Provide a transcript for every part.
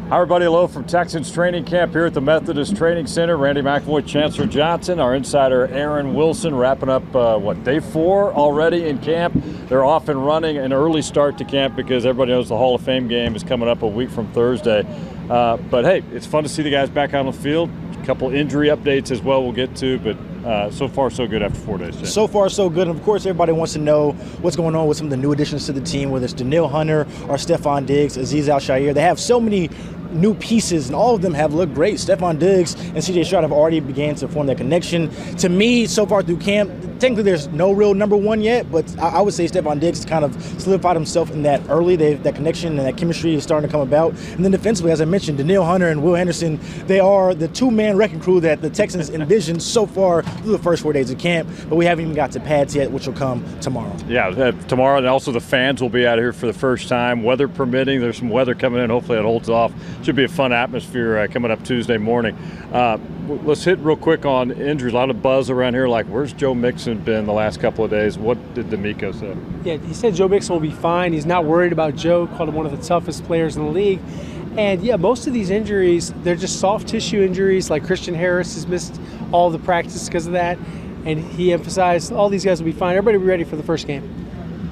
Hi, everybody. Hello from Texans training camp here at the Methodist Training Center. Randy McIlvoy, Chancellor Johnson, our insider Aaron Wilson, wrapping up, day 4 already in camp. They're off and running, an early start to camp because everybody knows the Hall of Fame game is coming up a week from Thursday. But, hey, it's fun to see the guys back on the field. A couple injury updates as well we'll get to, but so far so good after 4 days. Jim. So far so good, and of course everybody wants to know what's going on with some of the new additions to the team, whether it's Danielle Hunter or Stephon Diggs, Azeez Al-Shaair. They have so many new pieces, and all of them have looked great. Stephon Diggs and C.J. Stroud have already began to form that connection. To me, so far through camp, technically there's no real number one yet, but I would say Stephon Diggs has kind of solidified himself in that early. That connection and that chemistry is starting to come about. And then defensively, as I mentioned, Danielle Hunter and Will Henderson, they are the two-man wrecking crew that the Texans envisioned so far through the first 4 days of camp, but we haven't even got to pads yet, which will come tomorrow. Yeah, tomorrow, and also the fans will be out here for the first time, weather permitting. There's some weather coming in. Hopefully it holds off. Should be a fun atmosphere coming up Tuesday morning. Let's hit real quick on injuries. A lot of buzz around here, like where's Joe Mixon been the last couple of days? What did D'Amico say? Yeah, he said Joe Mixon will be fine. He's not worried about Joe, called him one of the toughest players in the league. And, yeah, most of these injuries, they're just soft tissue injuries, like Christian Harris has missed all the practice because of that. And he emphasized all these guys will be fine. Everybody will be ready for the first game.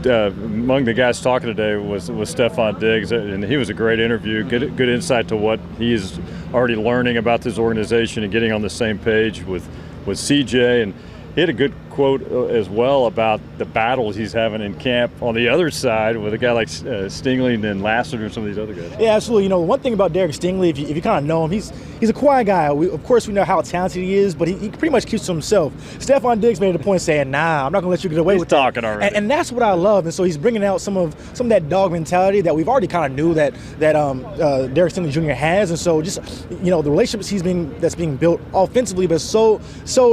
Among the guys talking today was Stephon Diggs, and he was a great interview. Good insight to what he's already learning about this organization and getting on the same page with CJ. And he had a good quote as well about the battles he's having in camp on the other side with a guy like Stingley and Lassiter and some of these other guys. Yeah, absolutely. You know, one thing about Derek Stingley, if you kind of know him, he's a quiet guy. Of course, we know how talented he is, but he pretty much keeps to himself. Stephon Diggs made it a point saying, "Nah, I'm not going to let you get away with that." He's talking already. And that's what I love. And so he's bringing out some of that dog mentality that we've already kind of knew that Derek Stingley Jr. has. And so just, you know, the relationships that's being built offensively, but so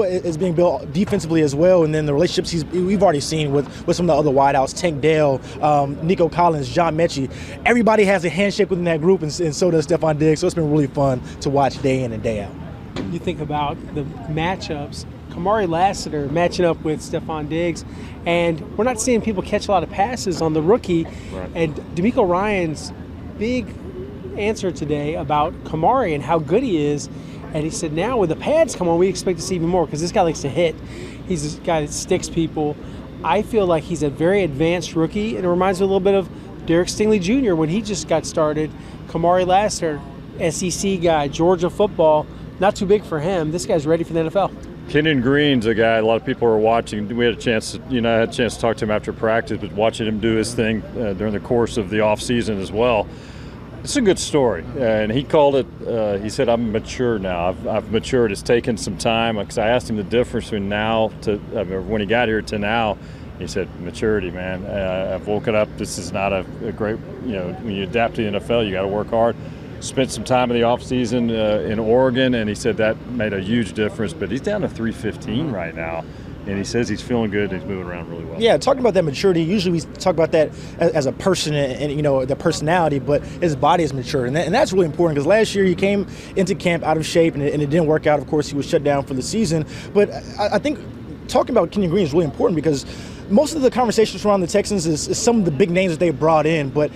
is being built defensively as well. And then the relationships we've already seen with some of the other wideouts, Tank Dell, Nico Collins, John Mechie. Everybody has a handshake within that group, and so does Stephon Diggs. So it's been really fun to watch day in and day out. You think about the matchups, Kamari Lassiter matching up with Stephon Diggs, and we're not seeing people catch a lot of passes on the rookie. Right. And D'Amico Ryan's big answer today about Kamari and how good he is, and he said now when the pads come on, we expect to see even more because this guy likes to hit. He's a guy that sticks people. I feel like he's a very advanced rookie, and it reminds me a little bit of Derek Stingley Jr. when he just got started. Kamari Lassiter, SEC guy, Georgia football, not too big for him. This guy's ready for the NFL. Kenyon Green's a guy a lot of people are watching. We had a chance to talk to him after practice, but watching him do his thing during the course of the offseason as well. It's a good story, and he called it, he said, I'm mature now. I've matured. It's taken some time, because I asked him the difference between now to when he got here to now. He said, maturity, man. I've woken up. This is not a great, when you adapt to the NFL, you got to work hard. Spent some time in the offseason in Oregon, and he said that made a huge difference. But he's down to 315 right now. And he says he's feeling good and he's moving around really well. Yeah, talking about that maturity, usually we talk about that as a person and the personality, but his body is mature. And that's really important because last year he came into camp out of shape and it didn't work out. Of course, he was shut down for the season. But I think talking about Kenyon Green is really important because most of the conversations around the Texans is some of the big names that they brought in. But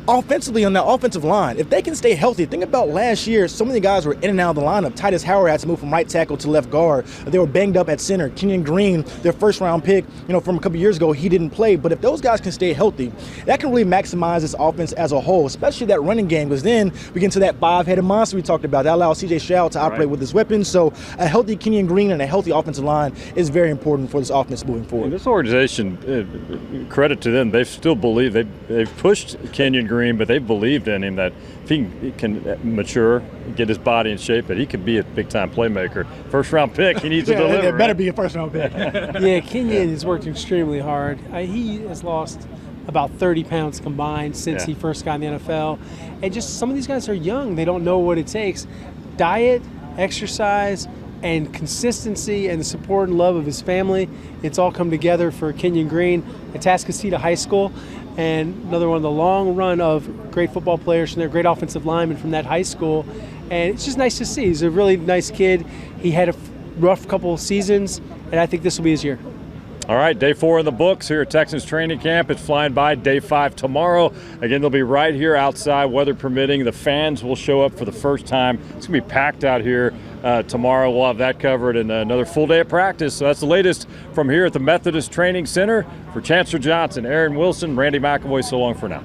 offensively, on that offensive line, if they can stay healthy, think about last year, so many guys were in and out of the lineup. Titus Howard had to move from right tackle to left guard. They were banged up at center. Kenyon Green, their first-round pick, from a couple years ago, he didn't play. But if those guys can stay healthy, that can really maximize this offense as a whole, especially that running game, because then we get into that five-headed monster we talked about. That allows C.J. Stroud to operate with his weapons. So a healthy Kenyon Green and a healthy offensive line is very important for this offense moving forward. And this organization, credit to them, they still believe they've pushed Kenyon Green, but they believe in him that if he can mature, get his body in shape, that he could be a big-time playmaker. First-round pick, he needs to deliver. It better be a first-round pick. Yeah, Kenyon has worked extremely hard. He has lost about 30 pounds combined since he first got in the NFL. And just some of these guys are young. They don't know what it takes. Diet, exercise, and consistency and the support and love of his family, it's all come together for Kenyon Green at Atascocita High School. And another one of the long run of great football players from there, great offensive linemen from that high school. And it's just nice to see. He's a really nice kid. He had a rough couple of seasons, and I think this will be his year. All right, day 4 in the books here at Texans training camp. It's flying by. Day 5 tomorrow. Again, they'll be right here outside, weather permitting. The fans will show up for the first time. It's going to be packed out here tomorrow. We'll have that covered and another full day of practice. So that's the latest from here at the Methodist Training Center. For Chancellor Johnson, Aaron Wilson, Randy McIlvoy, so long for now.